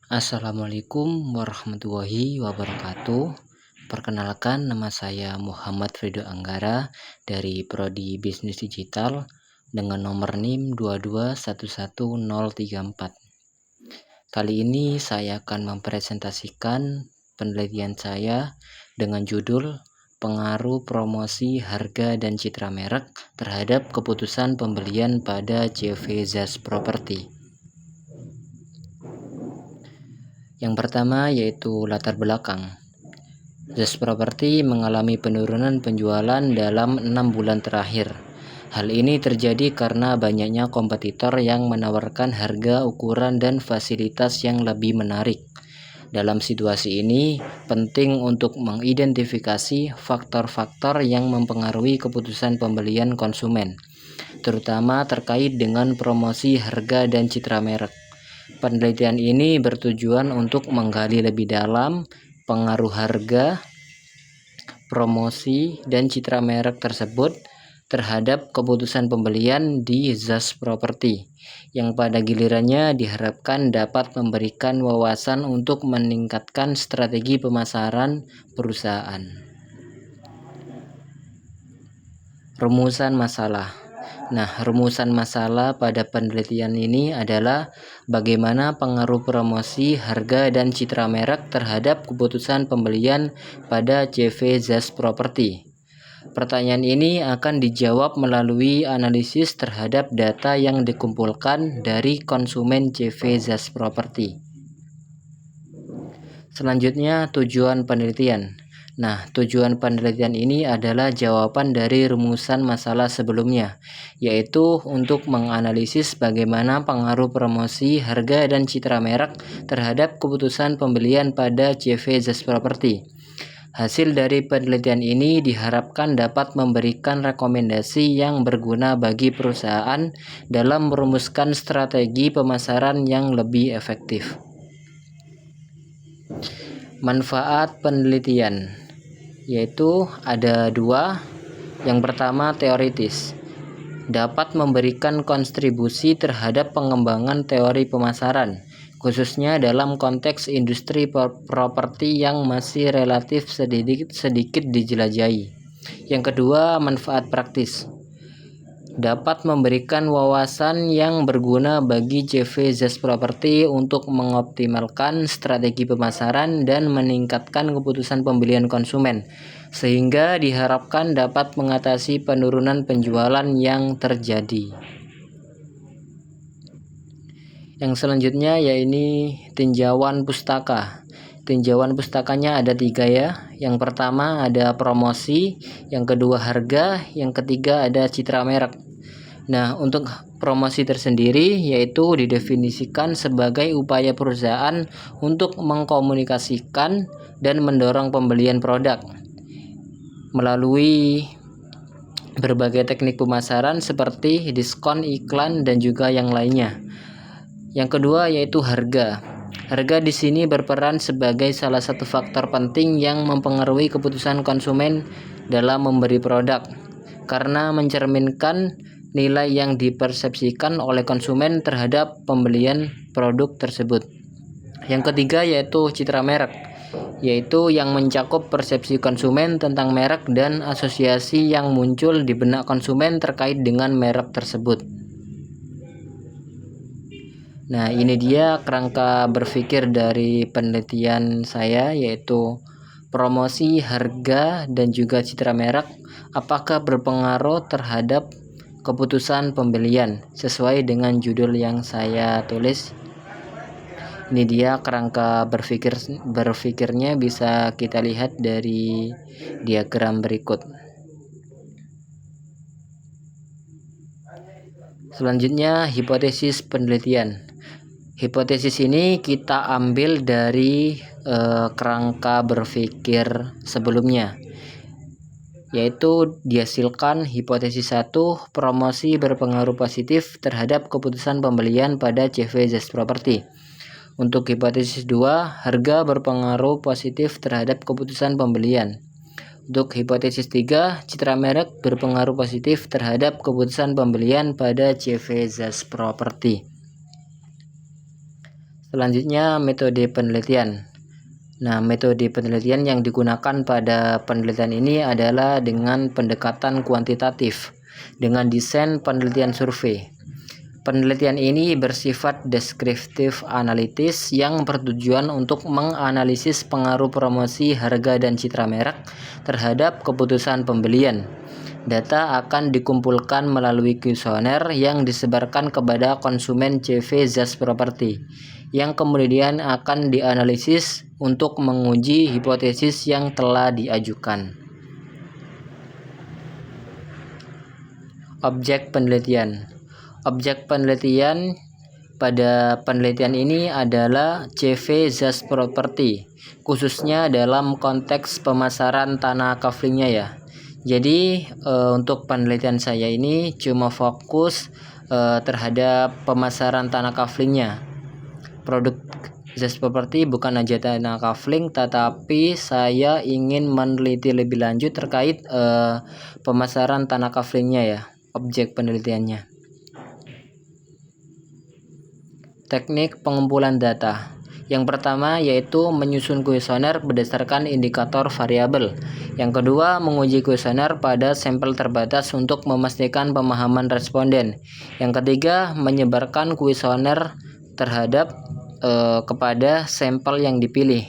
Assalamualaikum warahmatullahi wabarakatuh. Perkenalkan, nama saya Muhammad Frido Anggara dari Prodi Bisnis Digital dengan nomor NIM 2211034. Kali ini saya akan mempresentasikan penelitian saya dengan judul Pengaruh Promosi Harga dan Citra Merek terhadap Keputusan Pembelian pada CV Zas Property. Yang pertama yaitu latar belakang. Zas Property mengalami penurunan penjualan dalam 6 bulan terakhir. Hal ini terjadi karena banyaknya kompetitor yang menawarkan harga, ukuran, dan fasilitas yang lebih menarik. Dalam situasi ini, penting untuk mengidentifikasi faktor-faktor yang mempengaruhi keputusan pembelian konsumen, terutama terkait dengan promosi harga dan citra merek. Penelitian ini bertujuan untuk menggali lebih dalam pengaruh harga, promosi, dan citra merek tersebut terhadap keputusan pembelian di Zas Property, yang pada gilirannya diharapkan dapat memberikan wawasan untuk meningkatkan strategi pemasaran perusahaan. Rumusan masalah. Rumusan masalah pada penelitian ini adalah bagaimana pengaruh promosi, harga, dan citra merek terhadap keputusan pembelian pada CV Zas Property. Pertanyaan ini akan dijawab melalui analisis terhadap data yang dikumpulkan dari konsumen CV Zas Property. Selanjutnya, tujuan penelitian. Tujuan penelitian ini adalah jawaban dari rumusan masalah sebelumnya, yaitu untuk menganalisis bagaimana pengaruh promosi, harga, dan citra merek terhadap keputusan pembelian pada CV Zas Property. Hasil dari penelitian ini diharapkan dapat memberikan rekomendasi yang berguna bagi perusahaan dalam merumuskan strategi pemasaran yang lebih efektif. Manfaat penelitian yaitu ada dua. Yang pertama, teoritis, dapat memberikan kontribusi terhadap pengembangan teori pemasaran, khususnya dalam konteks industri properti yang masih relatif sedikit dijelajahi. Yang kedua, manfaat praktis, dapat memberikan wawasan yang berguna bagi CV Zas Property untuk mengoptimalkan strategi pemasaran dan meningkatkan keputusan pembelian konsumen, sehingga diharapkan dapat mengatasi penurunan penjualan yang terjadi. Yang selanjutnya yaitu tinjauan pustaka. Tinjauan pustakanya ada 3 ya. Yang pertama ada promosi, yang kedua harga, yang ketiga ada citra merek. Untuk promosi tersendiri yaitu didefinisikan sebagai upaya perusahaan untuk mengkomunikasikan dan mendorong pembelian produk melalui berbagai teknik pemasaran seperti diskon, iklan, dan juga yang lainnya. Yang kedua yaitu harga. Harga di sini berperan sebagai salah satu faktor penting yang mempengaruhi keputusan konsumen dalam memberi produk, karena mencerminkan nilai yang dipersepsikan oleh konsumen terhadap pembelian produk tersebut. Yang ketiga yaitu citra merek, yaitu yang mencakup persepsi konsumen tentang merek dan asosiasi yang muncul di benak konsumen terkait dengan merek tersebut. Ini dia kerangka berpikir dari penelitian saya, yaitu promosi, harga, dan juga citra merek apakah berpengaruh terhadap keputusan pembelian sesuai dengan judul yang saya tulis. Ini dia kerangka berpikirnya, bisa kita lihat dari diagram berikut. Selanjutnya, hipotesis penelitian. Hipotesis ini kita ambil dari kerangka berpikir sebelumnya, yaitu dihasilkan hipotesis 1, promosi berpengaruh positif terhadap keputusan pembelian pada CV Zas Property. Untuk hipotesis 2, harga berpengaruh positif terhadap keputusan pembelian. Untuk hipotesis 3, citra merek berpengaruh positif terhadap keputusan pembelian pada CV Zas Property. Selanjutnya, metode penelitian. Nah, metode penelitian yang digunakan pada penelitian ini adalah dengan pendekatan kuantitatif dengan desain penelitian survei. Penelitian ini bersifat deskriptif analitis yang bertujuan untuk menganalisis pengaruh promosi, harga, dan citra merek terhadap keputusan pembelian. Data akan dikumpulkan melalui kuesioner yang disebarkan kepada konsumen CV Zas Property, yang kemudian akan dianalisis untuk menguji hipotesis yang telah diajukan. Objek penelitian. Objek penelitian pada penelitian ini adalah CV Zas Property, khususnya dalam konteks pemasaran tanah kaflingnya ya. Jadi untuk penelitian saya ini cuma fokus terhadap pemasaran tanah kaflingnya. Produk Zas Property bukan aja tanah kafling, tetapi saya ingin meneliti lebih lanjut terkait pemasaran tanah kaflingnya ya, objek penelitiannya. Teknik pengumpulan data. Yang pertama yaitu menyusun kuesioner berdasarkan indikator variabel. Yang kedua, menguji kuesioner pada sampel terbatas untuk memastikan pemahaman responden. Yang ketiga, menyebarkan kuesioner terhadap kepada sampel yang dipilih.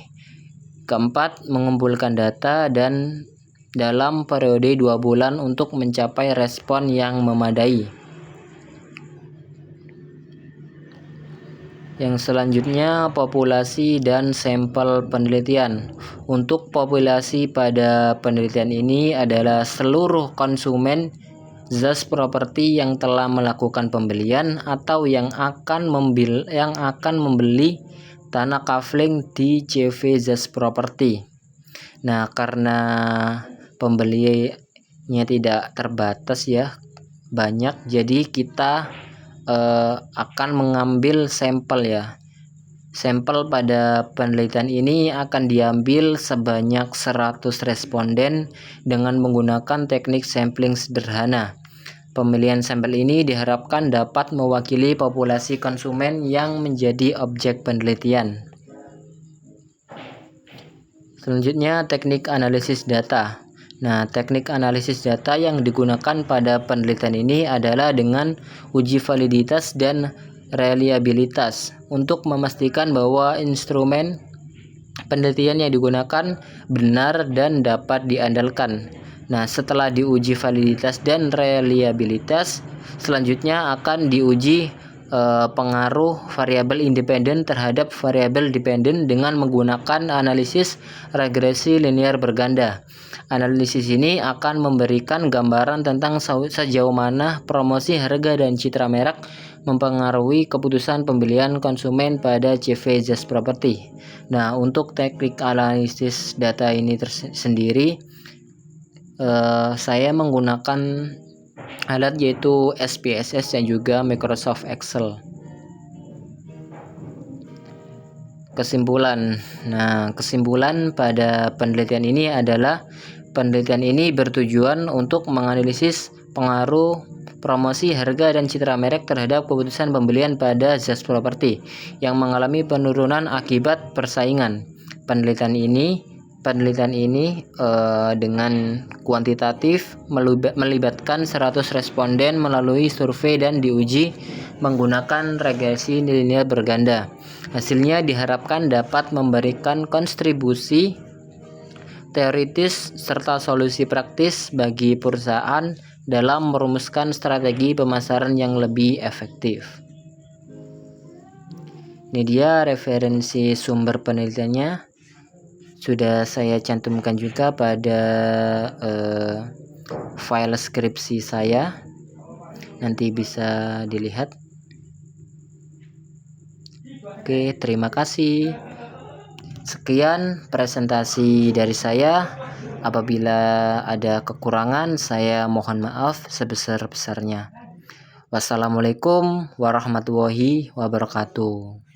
Keempat, mengumpulkan data dan dalam periode 2 bulan untuk mencapai respon yang memadai. Yang selanjutnya, populasi dan sampel penelitian. Untuk populasi pada penelitian ini adalah seluruh konsumen Zas Property yang telah melakukan pembelian atau yang akan membeli tanah kafling di CV Zas Property. Nah, karena pembelinya tidak terbatas ya, banyak, jadi kita akan mengambil sampel ya. Sampel pada penelitian ini akan diambil sebanyak 100 responden dengan menggunakan teknik sampling sederhana. Pemilihan sampel ini diharapkan dapat mewakili populasi konsumen yang menjadi objek penelitian. Selanjutnya, teknik analisis data. Nah, teknik analisis data yang digunakan pada penelitian ini adalah dengan uji validitas dan reliabilitas untuk memastikan bahwa instrumen penelitian yang digunakan benar dan dapat diandalkan. Nah, setelah diuji validitas dan reliabilitas, selanjutnya akan diuji pengaruh variabel independen terhadap variabel dependen dengan menggunakan analisis regresi linear berganda. Analisis ini akan memberikan gambaran tentang sejauh mana promosi, harga, dan citra merek mempengaruhi keputusan pembelian konsumen pada CV Zas Property. Nah, untuk teknik analisis data ini sendiri, saya menggunakan alat yaitu SPSS dan juga Microsoft Excel. Kesimpulan. Nah, kesimpulan pada penelitian ini adalah penelitian ini bertujuan untuk menganalisis pengaruh promosi, harga, dan citra merek terhadap keputusan pembelian pada Zas Property yang mengalami penurunan akibat persaingan. Penelitian ini dengan kuantitatif melibatkan 100 responden melalui survei dan diuji menggunakan regresi linear berganda. Hasilnya diharapkan dapat memberikan kontribusi teoritis serta solusi praktis bagi perusahaan dalam merumuskan strategi pemasaran yang lebih efektif. Ini dia referensi sumber penelitiannya. Sudah saya cantumkan juga pada file skripsi saya. Nanti bisa dilihat. Oke, terima kasih. Sekian presentasi dari saya. Apabila ada kekurangan, saya mohon maaf sebesar-besarnya. Wassalamualaikum warahmatullahi wabarakatuh.